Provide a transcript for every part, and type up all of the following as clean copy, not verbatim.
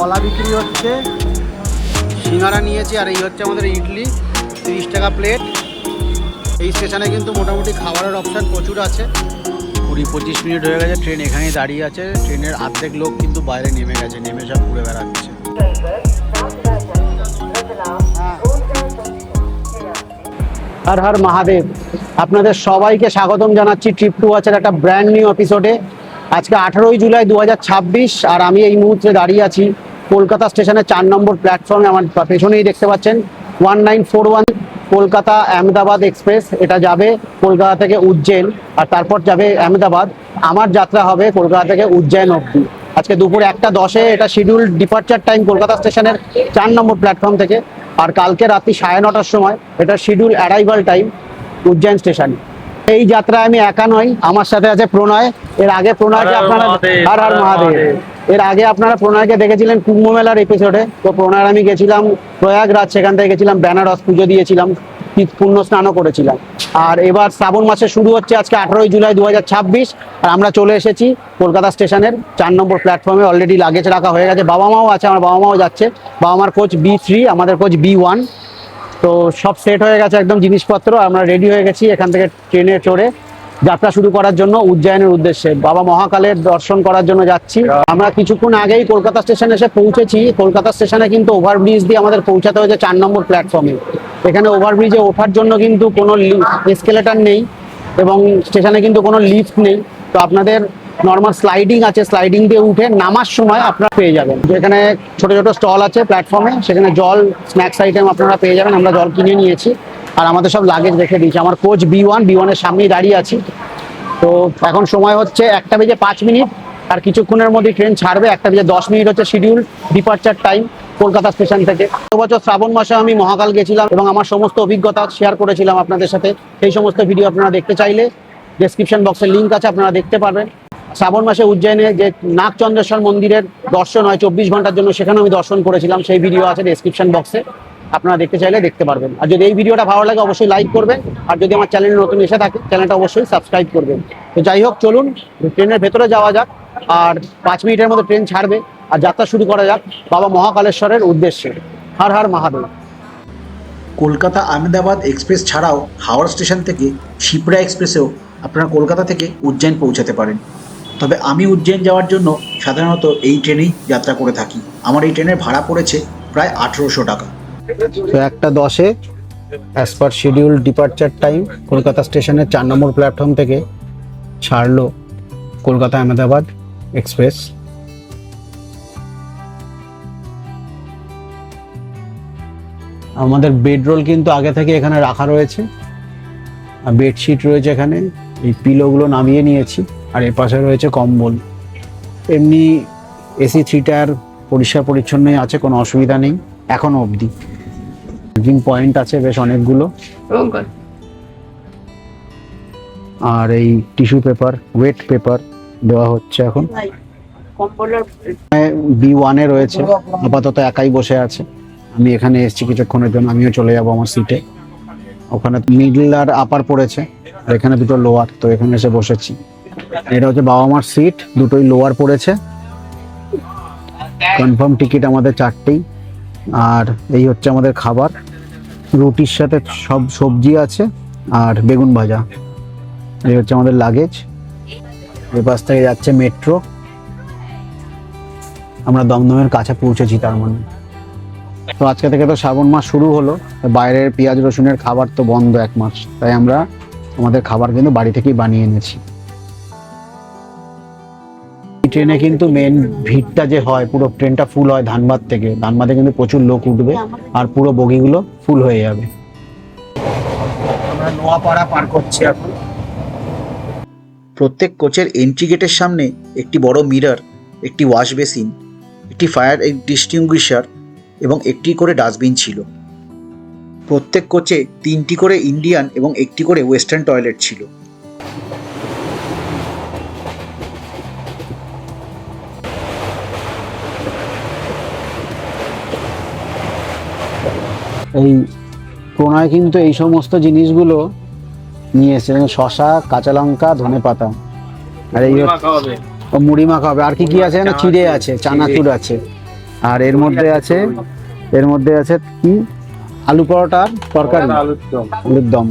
কলা বিক্রি হচ্ছে, সিঙ্গারা নিয়েছি, আর এই হচ্ছে আমাদের ইডলি, 30 টাকা প্লেট। এই স্টেশনে কিন্তু মোটামুটি খাবারের অপশান প্রচুর আছে। 20-25 মিনিট হয়ে গেছে, ট্রেন এখানেই দাঁড়িয়ে আছে। ট্রেনের অর্ধেক লোক কিন্তু বাইরে নেমে গেছে, নেমে সব ঘুরে বেড়াচ্ছে। হর হর মহাদেব, আপনাদের সবাইকে স্বাগতম জানাচ্ছি ট্রিপ টু ওয়াচের একটা ব্র্যান্ড নিউ এপিসোডে। আজকে 18ই জুলাই 2026, আর আমি এই মুহূর্তে দাঁড়িয়ে আছি কলকাতা স্টেশনের 4 নম্বর প্ল্যাটফর্মে। আমার পেছনেই দেখতে পাচ্ছেন 1941 কলকাতা আহমেদাবাদ এক্সপ্রেস। এটা যাবে কলকাতা থেকে উজ্জৈন, আর তারপর যাবে আহমেদাবাদ। আমার যাত্রা হবে কলকাতা থেকে উজ্জৈন অবধি। আজকে দুপুর 1:10 এটা শিডিউল ডিপার্চার টাইম কলকাতা স্টেশনের 4 নম্বর প্ল্যাটফর্ম থেকে, আর কালকে রাত্রি 9:30টার সময় এটা শিডিউল অ্যারাইভাল টাইম উজ্জৈন স্টেশনে। এই যাত্রায় আমি একা নই, আমার সাথে আছে প্রণয়। এর আগে প্রণয়কে আপনারা হর হর মহাদেব, এর আগে আপনারা প্রণয়কে দেখেছিলেন কুম্ভ মেলার এপিসোডে। তো প্রণয় আমি গেছিলাম প্রয়াগরাজ, সেখান থেকে গেছিলাম বেনারস, পুজো দিয়েছিলাম, পুণ্য স্নানও করেছিলাম। আর এবার শ্রাবণ মাসে শুরু হচ্ছে আজকে 18ই জুলাই 2026, আর আমরা চলে এসেছি কলকাতা স্টেশনের 4 নম্বর প্ল্যাটফর্মে। অলরেডি লাগেজ রাখা হয়ে গেছে, বাবা মাও আছে, আমার বাবা মাও যাচ্ছে। বাবা মার কোচ B3, আমাদের কোচ B1। তো সব সেট হয়ে গেছে একদম জিনিসপত্র, আমরা রেডি হয়ে গেছি এখান থেকে ট্রেনে চড়ে যাত্রা শুরু করার জন্য উজ্জয়নের উদ্দেশ্যে। বাবা মহাকালের দর্শন করার জন্য যাচ্ছি। আমরা কিছুক্ষণ আগেই কলকাতা স্টেশনে এসে পৌঁছেছি। কলকাতা স্টেশনে কিন্তু ওভারব্রিজ দিয়ে আমাদের পৌঁছাতে হয়েছে 4 নম্বর প্ল্যাটফর্মে। এখানে ওভারব্রিজে ওঠার জন্য কিন্তু কোনো এসকেলেটর নেই, এবং স্টেশনে কিন্তু কোনো লিফট নেই। তো আপনাদের নর্মাল স্লাইডিং আছে, স্লাইডিং দিয়ে উঠে নামার সময় আপনারা পেয়ে যাবেন। যেখানে ছোট ছোট স্টল আছে প্ল্যাটফর্মে, সেখানে জল, স্ন্যাক্স আইটেম আপনারা পেয়ে যাবেন। আমরা জল কিনে নিয়েছি, আর আমাদের সব লাগেজ রেখে দিয়েছি। আমার কোচ B1-এর সামনেই দাঁড়িয়ে আছি। তো এখন সময় হচ্ছে 1:05, আর কিছুক্ষণের মধ্যে ট্রেন ছাড়বে। 1:10 হচ্ছে schedule departure time Kolkata station থেকে। গত বছর শ্রাবণ মাসে আমি মহাকাল গেছিলাম এবং আমার সমস্ত অভিজ্ঞতা শেয়ার করেছিলাম আপনাদের সাথে। সেই সমস্ত ভিডিও আপনারা দেখতে চাইলে ডেসক্রিপশন বক্সে লিঙ্ক আছে, আপনারা দেখতে পারবেন। শ্রাবণ মাসে উজ্জয়নে যে নাগচন্দ্রেশ্বর মন্দিরের দর্শন হয় 24 ঘন্টার জন্য, সেখানে আমি দর্শন করেছিলাম। সেই ভিডিও আছে ডেসক্রিপশন বক্সে, আপনারা দেখতে চাইলে দেখতে পারবেন। আর যদি এই ভিডিওটা ভালো লাগে অবশ্যই লাইক করবেন, আর যদি আমার চ্যানেলে নতুন এসে থাকে চ্যানেলটা অবশ্যই সাবস্ক্রাইব করবেন। তো যাই হোক, চলুন ট্রেনের ভেতরে যাওয়া যাক, আর 5 মিনিটের মধ্যে ট্রেন ছাড়বে, আর যাত্রা শুরু করা যাক বাবা মহাকালেশ্বরের উদ্দেশ্যে। হর হর মহাদেব। কলকাতা আহমেদাবাদ এক্সপ্রেস ছাড়াও হাওড়া স্টেশন থেকে শিপ্রা এক্সপ্রেসেও আপনারা কলকাতা থেকে উজ্জয়ন পৌঁছাতে পারেন। তবে আমি উজ্জয়ন যাওয়ার জন্য সাধারণত এই ট্রেনেই যাত্রা করে থাকি। আমার এই ট্রেনের ভাড়া পড়েছে প্রায় 1800 টাকা। তো 1:10 as per schedule departure time Kolkata স্টেশনের 4 নম্বর প্ল্যাটফর্ম থেকে ছাড়লো কলকাতা আহমেদাবাদ এক্সপ্রেস। আমাদের বেডরোল কিন্তু আগে থেকে এখানে রাখা রয়েছে, আর বেডশিট রয়েছে এখানে। এই পিলোগুলো নামিয়ে নিয়েছি, আর এর পাশে রয়েছে কম্বল। এমনি AC 3 টায়ার পরিষ্কার পরিচ্ছন্নই আছে, কোনো অসুবিধা নেই এখনো অবধি। চার্জিং পয়েন্ট আছে বেশ অনেকগুলো, আর এই টিস্যু পেপার, ওয়েট পেপার দেওয়া হচ্ছে এখন। B1-এ রয়েছে, আপাতত একাই বসে আছে। আমি এখানে এসেছি কিছুক্ষণের জন্য, আমিও চলে যাবো আমার সিটে। ওখানে মিডল আর আপার পড়েছে, আর এখানে দুটো লোয়ার। তো এখানে এসে বসেছি। এটা হচ্ছে বাবা মার সিট, দুটোই লোয়ার পড়েছে। কনফার্ম টিকিট আমাদের 4টেই। আর এই হচ্ছে আমাদের খাবার, রুটির সাথে সব সবজি আছে আর বেগুন ভাজা। এই হচ্ছে আমাদের লাগেজ। এই পাশ থেকে যাচ্ছে মেট্রো। আমরা দমদমের কাছে পৌঁছেছি তার মানে। তো আজকে থেকে তো শ্রাবণ মাস শুরু হলো, বাইরের পেঁয়াজ রসুনের খাবার তো বন্ধ 1 মাস। তাই আমরা আমাদের খাবার কিন্তু বাড়ি থেকেই বানিয়ে এনেছি। ট্রেনে কিন্তু মেন ভিড়টা যে হয়, পুরো ট্রেনটা ফুল হয় ধানবাদ থেকে। ধানবাদে কিন্তু প্রচুর লোক উঠবে, আর পুরো বগিগুলো ফুল হয়ে যাবে। আমরা নোয়াপাড়া পার করছি এখন। প্রত্যেক কোচের এন্ট্রি গেটের সামনে একটি বড় মিরর, একটি ওয়াশ বেসিন, একটি ফায়ার এক্সটিংগুইশার এবং একটি করে ডাস্টবিন ছিল। প্রত্যেক কোচে 3টি করে ইন্ডিয়ান এবং একটি করে ওয়েস্টার্ন টয়লেট ছিল। এই প্রণয় কিন্তু এই সমস্ত জিনিসগুলো নিয়ে এসেছে, শশা, কাঁচা লঙ্কা, ধনেপাতা, আর এই মুড়ি মাখা হবে। আর কি কি আছে না, চিড়ে আছে, চানাচুর আছে, আর এর মধ্যে আছে কি আলু পরোটা আর তরকারি, আলুর দম,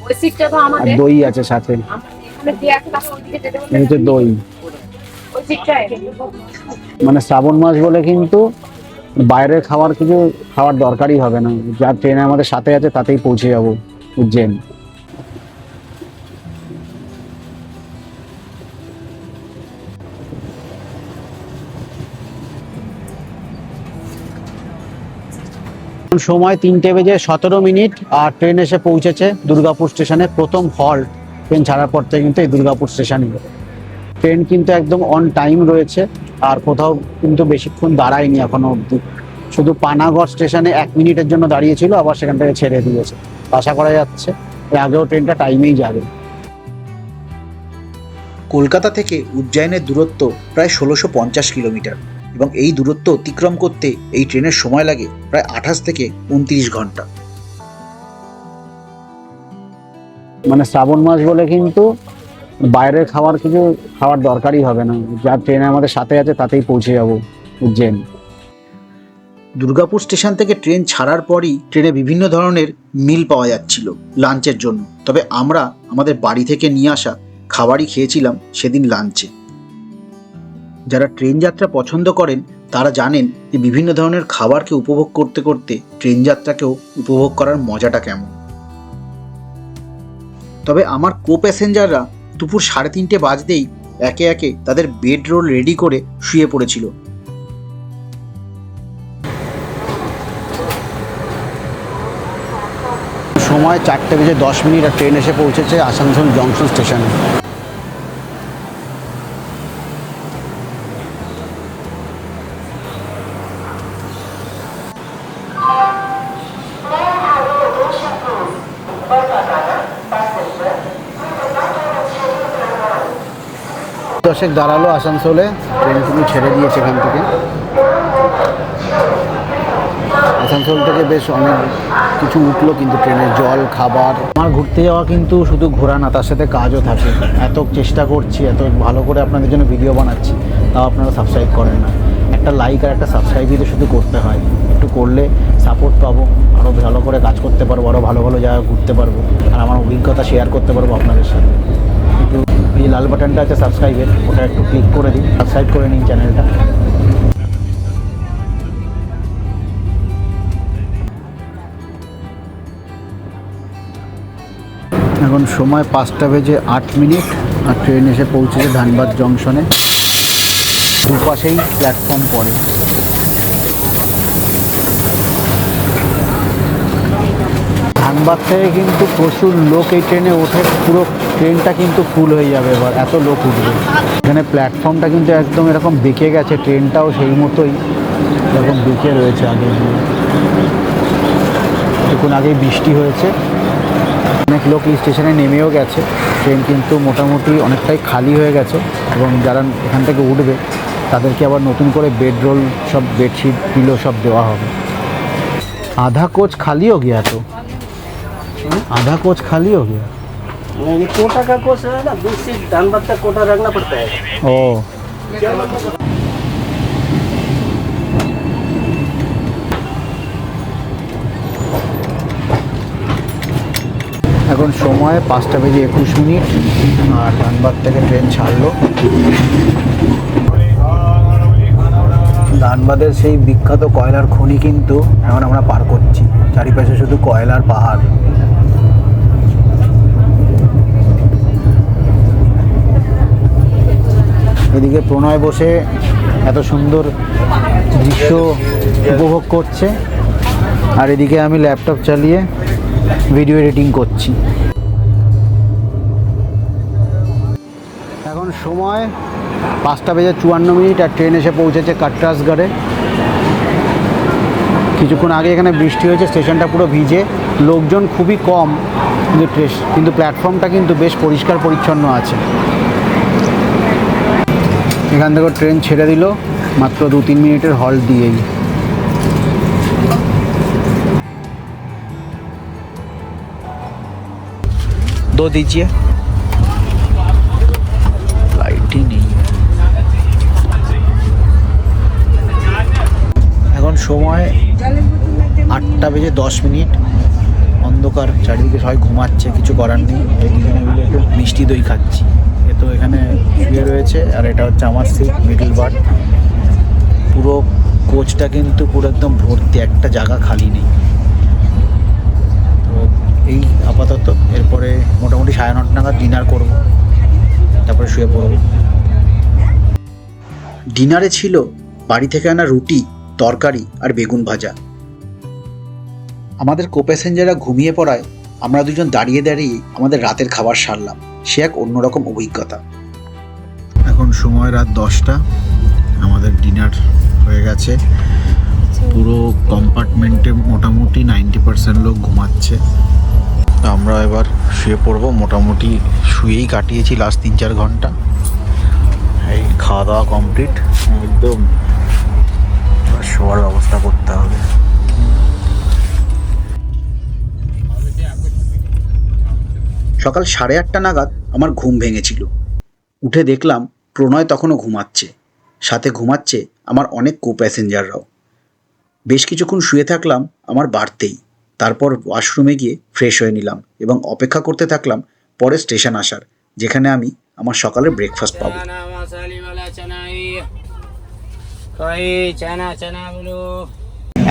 ওই সিটটা তো আর আমাদের দই আছে সাথে। এখানে যে আছে তাকে ওইদিকে যেতে বললে এই হচ্ছে দই। ওই সিটটায় মানে শ্রাবণ মাস বলে কিন্তু বাইরের খাওয়ার দরকারই হবে না, যা ট্রেন আমাদের সাথে আছে তাতেই পৌঁছে যাবো উজ্জৈন। সময় 3:17 আর ট্রেন এসে পৌঁছেছে দুর্গাপুর স্টেশনে। প্রথম হল্ট ট্রেন ছাড়ার পর থেকে কিন্তু এই দুর্গাপুর স্টেশনই। ট্রেন কিন্তু একদম অন টাইম রয়েছে, আর কোথাও কিন্তু বেশিক্ষণ দাঁড়ায়নি এখনো অবধি। শুধু পানাগড় স্টেশনে 1 মিনিটের জন্য দাঁড়িয়েছিল, আবার সেখান থেকে ছেড়ে দিয়েছে। আশা করা যাচ্ছে এর আগেও ট্রেনটা টাইমেই যাবে। কলকাতা থেকে উজ্জয়নের দূরত্ব প্রায় 1650 কিলোমিটার এবং এই দূরত্ব অতিক্রম করতে এই ট্রেনের সময় লাগে প্রায় 28 থেকে 29 ঘন্টা। মানে শ্রাবণ মাস বলে কিন্তু বাইরের খাওয়ার দরকারই হবে না, যা ট্রেন আমাদের সাথে আছে তাতেই পৌঁছে যাবো উজ্জৈন। দুর্গাপুর স্টেশন থেকে ট্রেন ছাড়ার পরই ট্রেনে বিভিন্ন ধরনের মিল পাওয়া যাচ্ছিল লাঞ্চের জন্য, তবে আমরা আমাদের বাড়ি থেকে নিয়ে আসা খাবারই খেয়েছিলাম সেদিন লাঞ্চে। যারা ট্রেন যাত্রা পছন্দ করেন তারা জানেন যে বিভিন্ন ধরনের খাবারকে উপভোগ করতে করতে ট্রেন যাত্রাকেও উপভোগ করার মজাটা কেমন। তবে আমার কো প্যাসেঞ্জাররা দুপুর 3:30 বাজতেই একে একে তাদের বেড রোল রেডি করে শুয়ে পড়েছিল। সময় 4:10 আর ট্রেন এসে পৌঁছেছে আসানসোল জংশন স্টেশনে। দশেক দাঁড়ালো আসানসোলে, ট্রেন কিন্তু ছেড়ে দিয়েছে এখান থেকে। আসানসোল থেকে বেশ অনেক কিছু উঠলো কিন্তু ট্রেনের, জল, খাবার। আমার ঘুরতে যাওয়া কিন্তু শুধু ঘোরা না, তার সাথে কাজও থাকে। এত চেষ্টা করছি, এত ভালো করে আপনাদের জন্য ভিডিও বানাচ্ছি, তাও আপনারা সাবস্ক্রাইব করেন না। একটা লাইক আর একটা সাবস্ক্রাইবই তো শুধু করতে হয়, একটু করলে সাপোর্ট পাবো, আরও ভালো করে কাজ করতে পারবো, আরও ভালো ভালো জায়গা ঘুরতে পারবো, আর আমার অভিজ্ঞতা শেয়ার করতে পারবো আপনাদের সাথে। একটু এই লাল বাটনটা আছে সাবস্ক্রাইবের, ওটা একটু ক্লিক করে দিন, সাবস্ক্রাইব করে নিন চ্যানেলটা। এখন সময় 5:08 আর ট্রেন এসে পৌঁছেছে ধানবাদ জংশনে। দুপাশেই প্ল্যাটফর্ম পড়ে। ধানবাদ থেকে কিন্তু প্রচুর লোক এই ট্রেনে ওঠে, পুরো ট্রেনটা কিন্তু ফুল হয়ে যাবে এবার, এত লোক উঠবে। এখানে প্ল্যাটফর্মটা কিন্তু একদম এরকম বেঁকে গেছে, ট্রেনটাও সেই মতোই এরকম বেঁকে রয়েছে। আগে কিছুক্ষণ আগেই বৃষ্টি হয়েছে, অনেক লোক এই স্টেশনে নেমেও গেছে। ট্রেন কিন্তু মোটামুটি অনেকটাই খালি হয়ে গেছে, এবং যারা এখান থেকে উঠবে তাদেরকে আবার নতুন করে বেড রোল, সব বেডশিট, পিলো সব দেওয়া হবে। आधा कोच खाली हो गया, तो आधा कोच खाली हो गया। ये कोटा का कोच है ना, दूसरी धनबाद का कोटा रखना पड़ता है। ओ এখন সময় 5:21 আর ধানবাদ থেকে ট্রেন ছাড়লো। ধানবাদের সেই বিখ্যাত কয়লার খনি কিন্তু এখন আমরা পার করছি, চারিপাশে শুধু কয়লার পাহাড়। এদিকে প্রণয় বসে এত সুন্দর দৃশ্য উপভোগ করছে, আর এদিকে আমি ল্যাপটপ চালিয়ে ভিডিও এডিটিং করছি। এখন সময় 5:54 আর ট্রেন এসে পৌঁছেছে কাটরাসগড়ে। কিছুক্ষণ আগে এখানে বৃষ্টি হয়েছে, স্টেশনটা পুরো ভিজে, লোকজন খুবই কম, কিন্তু প্ল্যাটফর্মটা কিন্তু বেশ পরিষ্কার পরিচ্ছন্ন আছে। এখান থেকে ট্রেন ছেড়ে দিল মাত্র 2-3 মিনিটের হল্ট দিয়েই। दो दीजिए, लाइट ही नहीं है। সময় 8:10, অন্ধকার, চারিদিকে সবাই ঘুমাচ্ছে, কিছু করার নেই। এইদিকে মিলে একটু মিষ্টি দই খাচ্ছি। এ তো এখানে শুয়ে রয়েছে, আর এটা হচ্ছে আমার সিট, মিডল বার্থ। পুরো কোচটা কিন্তু পুরো একদম ভর্তি, একটা জায়গা খালি নেই। তো এই আপাতত, এরপরে মোটামুটি 9:30 নাগাদ ডিনার করব, তারপরে শুয়ে পড়ব। ডিনারে ছিল বাড়ি থেকে আনা রুটি, তরকারি আর বেগুন ভাজা। আমাদের কো প্যাসেঞ্জাররা ঘুমিয়ে পড়ায় আমরা দুজন দাঁড়িয়ে দাঁড়িয়ে আমাদের রাতের খাবার সারলাম। সে এক অন্যরকম অভিজ্ঞতা। এখন সময় রাত 10টা, আমাদের ডিনার হয়ে গেছে। পুরো কম্পার্টমেন্টে মোটামুটি 90% লোক ঘুমাচ্ছে। আমরা এবার শুয়ে পড়বো। মোটামুটি শুয়েই কাটিয়েছি লাস্ট 3-4 ঘন্টা। এই খাওয়া দাওয়া কমপ্লিট, একদম শোয়ার ব্যবস্থা করতে হবে। সকাল 8:30 নাগাদ আমার ঘুম ভেঙেছিল। উঠে দেখলাম প্রণয় তখনও ঘুমাচ্ছে, সাথে ঘুমাচ্ছে আমার অনেক কো প্যাসেঞ্জাররাও। বেশ কিছুক্ষণ শুয়ে থাকলাম আমার বাড়তেই। তারপর ওয়াশরুমে গিয়ে ফ্রেশ হয়ে নিলাম এবং অপেক্ষা করতে থাকলাম পরে স্টেশন আসার, যেখানে আমি আমার সকালের ব্রেকফাস্ট পাবো।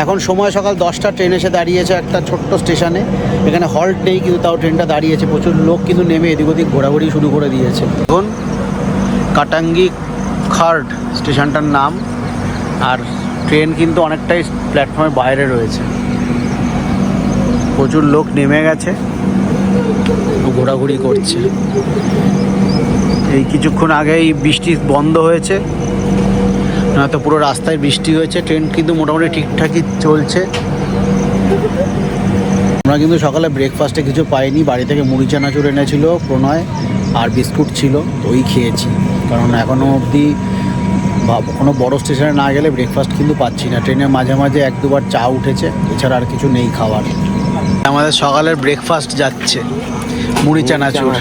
এখন সময় সকাল 10টা, ট্রেন এসে দাঁড়িয়েছে একটা ছোট্ট স্টেশনে। এখানে হল্ট নেই, কিন্তু তাও ট্রেনটা দাঁড়িয়েছে। প্রচুর লোক কিন্তু নেমে এদিক ওদিক ঘোরাঘুরি শুরু করে দিয়েছে। এখন কাটাঙ্গি খার্ড স্টেশনটার নাম, আর ট্রেন কিন্তু অনেকটাই প্ল্যাটফর্মের বাইরে রয়েছে। প্রচুর লোক নেমে গেছে, ঘোরাঘুরি করছে। এই কিছুক্ষণ আগেই বৃষ্টি বন্ধ হয়েছে, নয়তো পুরো রাস্তায় বৃষ্টি হয়েছে। ট্রেন কিন্তু মোটামুটি ঠিকঠাকই চলছে। আমরা কিন্তু সকালে ব্রেকফাস্টে কিছু পাইনি। বাড়ি থেকে মুড়ি চানাচুর এনেছিল প্রণয়, আর বিস্কুট ছিল, তো ওই খেয়েছি। কারণ এখনও অবধি কোনো বড় স্টেশনে না গেলে ব্রেকফাস্ট কিন্তু পাচ্ছি না। ট্রেনের মাঝে মাঝে 1-2 বার চা উঠেছে, এছাড়া আর কিছু নেই খাবার। আমাদের সকালের ব্রেকফাস্ট যাচ্ছে মুড়ি চানাচুর,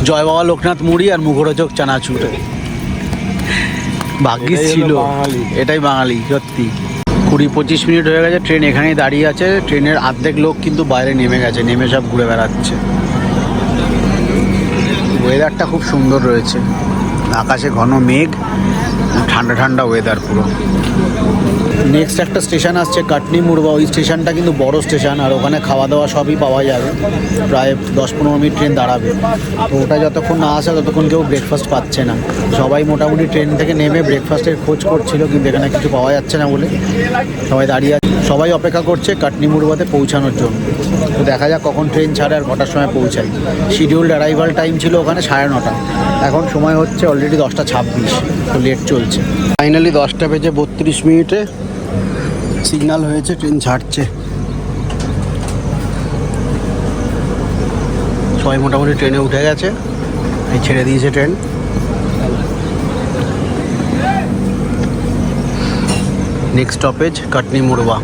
জয় বাবা লোকনাথ মুড়ি আর মুখরোচক চানাচুর। ভাগ্যিস ছিল, এটাই বাঙালি সত্যি। 20-25 মিনিট হয়ে গেছে, ট্রেন এখানেই দাঁড়িয়ে আছে। ট্রেনের অর্ধেক লোক কিন্তু বাইরে নেমে গেছে, নেমে সব ঘুরে বেড়াচ্ছে। ওয়েদারটা খুব সুন্দর রয়েছে, আকাশে ঘন মেঘ, ঠান্ডা ঠান্ডা ওয়েদার পুরো। নেক্সট একটা স্টেশন আসছে কাটনি মুড়বা। ওই স্টেশনটা কিন্তু বড় স্টেশন, আর ওখানে খাওয়া দাওয়া সবই পাওয়া যাবে। প্রায় 10-15 মিনিট ট্রেন দাঁড়াবে। তো ওটা যতক্ষণ না আসে ততক্ষণ কেউ ব্রেকফাস্ট পাচ্ছে না। সবাই মোটামুটি ট্রেন থেকে নেমে ব্রেকফাস্টের খোঁজ করছিল, কিন্তু এখানে কিছু পাওয়া যাচ্ছে না বলে সবাই দাঁড়িয়ে আছে। সবাই অপেক্ষা করছে কাটনি মুড়বাতে পৌঁছানোর জন্য। তো দেখা যাক কখন ট্রেন ছাড়ে আর কটার সময় পৌঁছায়। শিডিউলড অ্যারাইভাল টাইম ছিল ওখানে 9:30। এখন সময় হচ্ছে অলরেডি 10:26, তো লেট চলছে। ফাইনালি 10:32 সিগন্যাল হয়েছে, ট্রেন ছাড়ছে। সবাই মোটামুটি ট্রেনে উঠে গেছে, এই ছেড়ে দিয়েছে train. Next stoppage Katoni মুড়বা।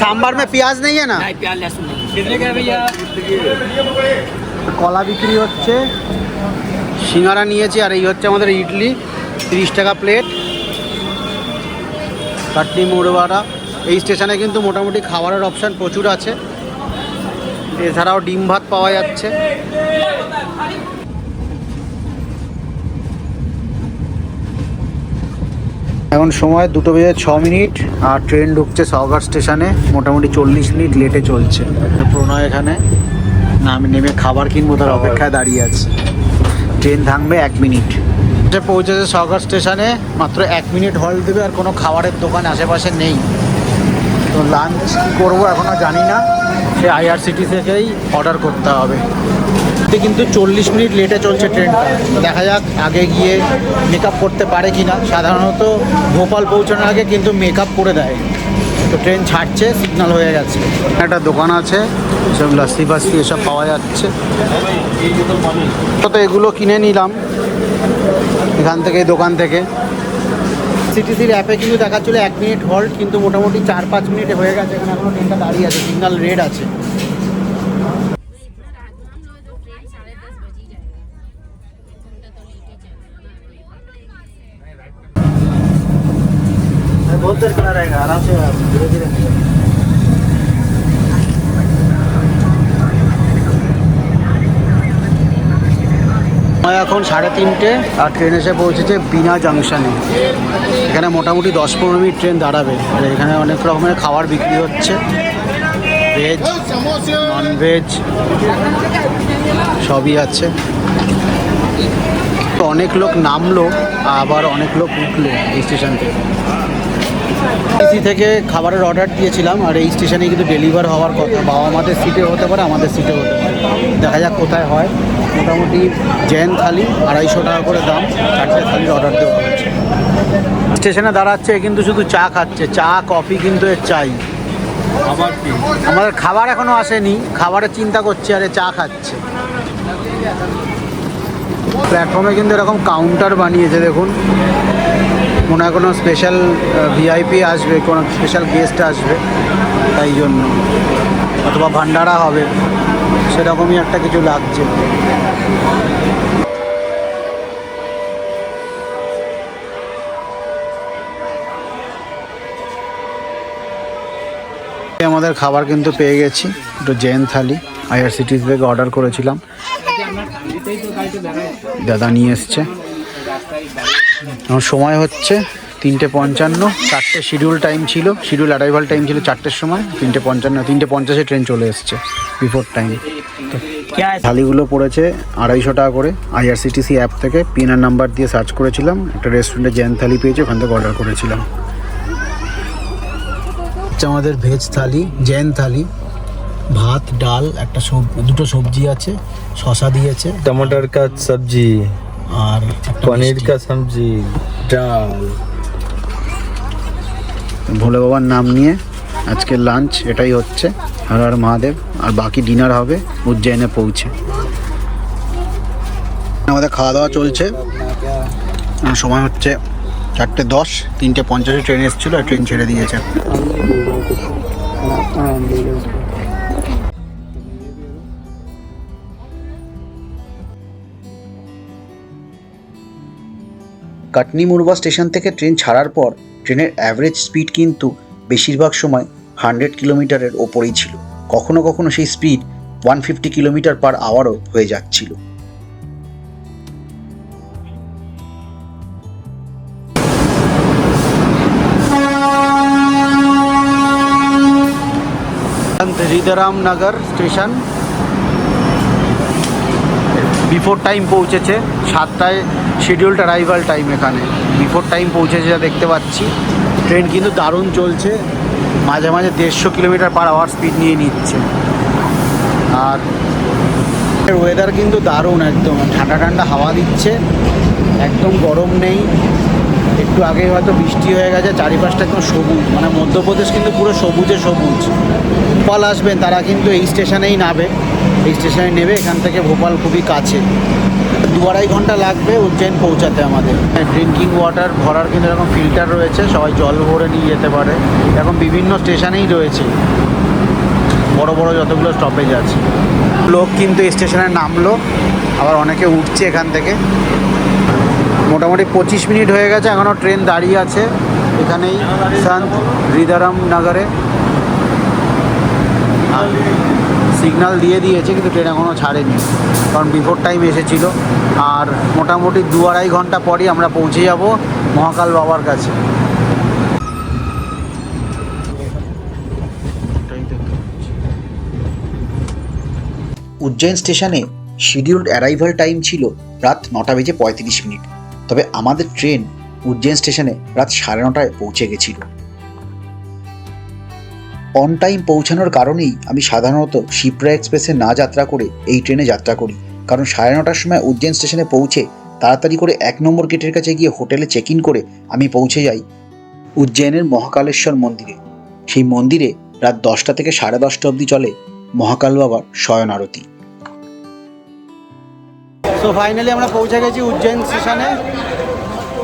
Sambar में प्याज नहीं है ना? प्याज लहसुन कितने का भैया? কলা বিক্রি হচ্ছে, সিঙ্গারা নিয়েছি, আর এই হচ্ছে আমাদের ইডলি, 30 টাকা প্লেট। কাটনি মুড়বাড়া। এই স্টেশনে কিন্তু মোটামুটি খাবারের অপশান প্রচুর আছে, এছাড়াও ডিম ভাত পাওয়া যাচ্ছে। এখন সময় 2:06, আর ট্রেন ঢুকছে সওগাঁ স্টেশনে। মোটামুটি 40 মিনিট লেটে চলছে। প্রণয় এখানে নেমে খাবার কিনবো, তার অপেক্ষায় দাঁড়িয়ে আছে। ট্রেন থামবে 1 মিনিট। পৌঁছেছে সওগাঁ স্টেশনে, মাত্র 1 মিনিট হল্ট দেবে, আর কোনো খাবারের দোকান আশেপাশে নেই। তো লাঞ্চ কী করবো এখনও জানি না, সে IRCTC থেকেই অর্ডার করতে হবে। কিন্তু 40 মিনিট লেটে চলছে ট্রেনটা। দেখা যাক আগে গিয়ে মেকআপ করতে পারে কি না। সাধারণত ভোপাল পৌঁছানোর আগে কিন্তু মেকআপ করে দেয়। তো ট্রেন ছাড়ছে, সিগন্যাল হয়ে গেছে। একটা দোকান আছে, সব লাস্সি ফাস্সি এসব পাওয়া যাচ্ছে। তো এগুলো কিনে নিলাম এখান থেকে, দোকান থেকে। সিটিসির অ্যাপে কিন্তু দেখাচ্ছিল 1 মিনিট হল্ট, কিন্তু মোটামুটি 4-5 মিনিটে হয়ে গেছে। এখানে এখনো ট্রেনটা দাঁড়িয়ে আছে, সিগন্যাল রেড আছে। बहुत देर खड़ा रहेगा, आराम से धीरे धीरे। এখন 3:30 আর ট্রেন এসে পৌঁছেছে বিনা জাংশনে। এখানে মোটামুটি 10-15 মিনিট ট্রেন দাঁড়াবে। আর এখানে অনেক রকমের খাবার বিক্রি হচ্ছে, ভেজ ননভেজ সবই আছে। তো অনেক লোক নামলো, আবার অনেক লোক উঠলো এই স্টেশন থেকে। এসি থেকে খাবারের অর্ডার দিয়েছিলাম, আর এই স্টেশনে কিন্তু ডেলিভার হওয়ার কথা। বাবা আমাদের সিটে হতে পারে, আমাদের সিটে হতে পারে, দেখা যাক কোথায় হয়। মোটামুটি জৈন থালি 250 টাকা করে দাম, 4টে থালির অর্ডার দেওয়া হয়েছে। স্টেশনে দাঁড়াচ্ছে, কিন্তু শুধু চা খাচ্ছে, চা কফি কিন্তু এর চাই। আমাদের খাবার এখনো আসেনি, খাবারের চিন্তা করছে, আরে চা খাচ্ছে। প্ল্যাটফর্মে কিন্তু এরকম কাউন্টার বানিয়েছে দেখুন, মনে হয় কোনো স্পেশাল ভিআইপি আসবে, কোনো স্পেশাল গেস্ট আসবে তাই জন্য, অথবা ভান্ডারা হবে, সেরকমই একটা কিছু লাগছে। আমাদের খাবার কিন্তু পেয়ে গেছি, একটু জৈন থালি IRCTC থেকে অর্ডার করেছিলাম, দাদা নিয়ে এসছে। আমার সময় হচ্ছে 3:55, 4টে শিডিউল টাইম ছিল, শিডিউল অ্যারাইভাল টাইম ছিল 4টের সময়, 3:55, 3:50 ট্রেন চলে এসছে বিফোর টাইম। থালিগুলো পড়েছে 250 টাকা করে। IRCTC অ্যাপ থেকে পিএনআর নাম্বার দিয়ে সার্চ করেছিলাম, একটা রেস্টুরেন্টে জৈন থালি পেয়েছি, ওখান থেকে অর্ডার করেছিলাম। আমাদের ভেজ থালি, জৈন থালি, ভাত ডাল, একটা দুটো সবজি আছে, শসা দিয়েছে, टमाटर का सब्जी, আর पनीर का सब्जी, डाल। ভোলে বাবার নাম নিয়ে আজকে লাঞ্চ এটাই হচ্ছে, হর হর মহাদেব। আর বাকি ডিনার হবে উজ্জয়নে পৌঁছে। আমাদের খাওয়া দাওয়া চলছে, সময় হচ্ছে 4:10, 3:50 ট্রেন এসেছিলো, ট্রেন ছেড়ে দিয়েছে। কাটনি মুরবা স্টেশন থেকে ট্রেন ছাড়ার পর ট্রেনের অ্যাভারেজ স্পিড কিন্তু বেশিরভাগ সময় 100 কিলোমিটারের ওপরেই ছিল। কখনো কখনো সেই স্পিড 150 কিলোমিটার পার আওয়ারও হয়ে যাচ্ছিল। হৃদরাম নগর স্টেশন বিফোর টাইম পৌঁছেছে, 7টায় শিডিউলড অ্যারাইভাল টাইম। এখানে বিফোর টাইম পৌঁছেছে যা দেখতে পাচ্ছি। ট্রেন কিন্তু দারুণ চলছে, মাঝে মাঝে 150 কিলোমিটার পার আওয়ার স্পিড নিয়ে নিচ্ছে। আর ওয়েদার কিন্তু দারুণ, একদম ঠান্ডা ঠান্ডা হাওয়া দিচ্ছে, একদম গরম নেই। একটু আগে হয়তো বৃষ্টি হয়ে গেছে, চারিপাশটা একদম সবুজ, মানে মধ্যপ্রদেশ কিন্তু পুরো সবুজে সবুজ। ভোপাল আসবেন তারা কিন্তু এই স্টেশনেই নামবে, এই স্টেশনে নেবে। এখান থেকে ভোপাল খুবই কাছে, 2-2.5 ঘন্টা লাগবে উজ্জয়ন পৌঁছাতে আমাদের। ড্রিঙ্কিং ওয়াটার ভরার কিন্তু এরকম ফিল্টার রয়েছে, সবাই জল ভরে নিয়ে যেতে পারে। এখন বিভিন্ন স্টেশনেই রয়েছে, বড় বড় যতগুলো স্টপেজ আছে। লোক কিন্তু এই স্টেশনে নামলো, আবার অনেকে উঠছে এখান থেকে। মোটামুটি 25 মিনিট হয়ে গেছে, এখনও ট্রেন দাঁড়িয়ে আছে এখানেই সন্ত হৃদরাম নগরে। সিগন্যাল দিয়ে দিয়েছে, কিন্তু ট্রেন এখনও ছাড়েনি, কারণ বিফোর টাইম এসেছিলো। আর মোটামুটি 2-2.5 ঘন্টা পরই আমরা পৌঁছে যাব মহাকাল বাবার কাছে। উজ্জয়ন স্টেশনে শিডিউলড অ্যারাইভাল টাইম ছিল রাত 9:35। তবে আমাদের ট্রেন উজ্জয়ন স্টেশনে রাত 9:30টায় পৌঁছে গেছিল। অন টাইম পৌঁছানোর কারণেই আমি সাধারণত শিপ্রা এক্সপ্রেসে না যাত্রা করে এই ট্রেনে যাত্রা করি, কারণ 9:30টার সময় উজ্জয়ন স্টেশনে পৌঁছে তাড়াতাড়ি করে 1 নম্বর গেটের কাছে গিয়ে হোটেলে চেক ইন করে আমি পৌঁছে যাই উজ্জয়নের মহাকালেশ্বর মন্দিরে। সেই মন্দিরে রাত 10টা থেকে 10:30 অবধি চলে মহাকাল বাবার শয়ন আরতি। সো ফাইনালি আমরা পৌঁছে গেছি উজ্জয়ন স্টেশনে।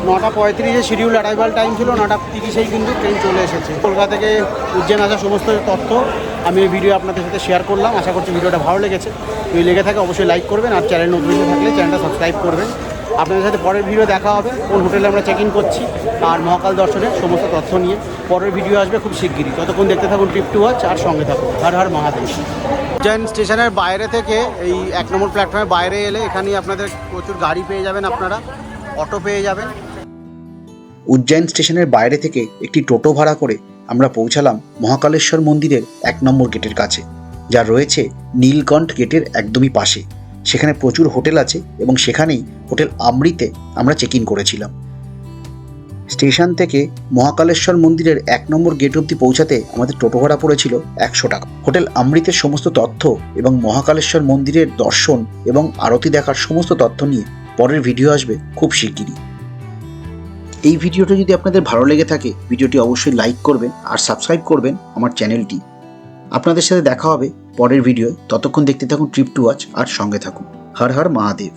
9:35 শিডিউল অ্যারাইভাল টাইম ছিল, 9:30 কিন্তু ট্রেন চলে এসেছে। কলকাতা থেকে উজ্জয়ন আসা সমস্ত তথ্য আমি এই ভিডিও আপনাদের সাথে শেয়ার করলাম। আশা করছি ভিডিওটা ভালো লেগেছে। যদি লেগে থাকে অবশ্যই লাইক করবেন, আর চ্যানেল নতুন থাকলে চ্যানেলটা সাবস্ক্রাইব করবেন। আপনাদের সাথে পরের ভিডিও দেখা হবে, কোন হোটেলে আমরা চেক ইন করছি আর মহাকাল দর্শনের সমস্ত তথ্য নিয়ে পরের ভিডিও আসবে খুব শিগগিরই। ততক্ষণ দেখতে থাকুন ট্রিপ টু ওয়াচ আর সঙ্গে থাকুন হর হর মহাদেব। উজ্জয়ন স্টেশনের বাইরে থেকে এই 1 নম্বর প্ল্যাটফর্মের বাইরে এলে এখানেই আপনাদের প্রচুর গাড়ি পেয়ে যাবেন, আপনারা অটো পেয়ে যাবেন। উজ্জয়ন স্টেশনের বাইরে থেকে একটি টোটো ভাড়া করে আমরা পৌঁছালাম মহাকালেশ্বর মন্দিরের 1 নম্বর গেটের কাছে, যা রয়েছে নীলকণ্ঠ গেটের একদমই পাশে। সেখানে প্রচুর হোটেল আছে এবং সেখানেই হোটেল অমৃতে আমরা চেক ইন করেছিলাম। স্টেশন থেকে মহাকালেশ্বর মন্দিরের 1 নম্বর গেট অবধি পৌঁছাতে আমাদের টোটো ভাড়া পড়েছিল 100 টাকা। হোটেল অমৃতের সমস্ত তথ্য এবং মহাকালেশ্বর মন্দিরের দর্শন এবং আরতি দেখার সমস্ত তথ্য নিয়ে পরের ভিডিও আসবে খুব শিগগিরই। এই ভিডিওটা যদি আপনাদের ভালো লেগে থাকে ভিডিওটি অবশ্যই লাইক করবেন আর সাবস্ক্রাইব করবেন আমার চ্যানেলটি। আপনাদের সাথে দেখা হবে পরের ভিডিওয়। ততক্ষণ দেখতে থাকুন ট্রিপ টু ওয়াচ আর সঙ্গে থাকুন। হর হর মহাদেব।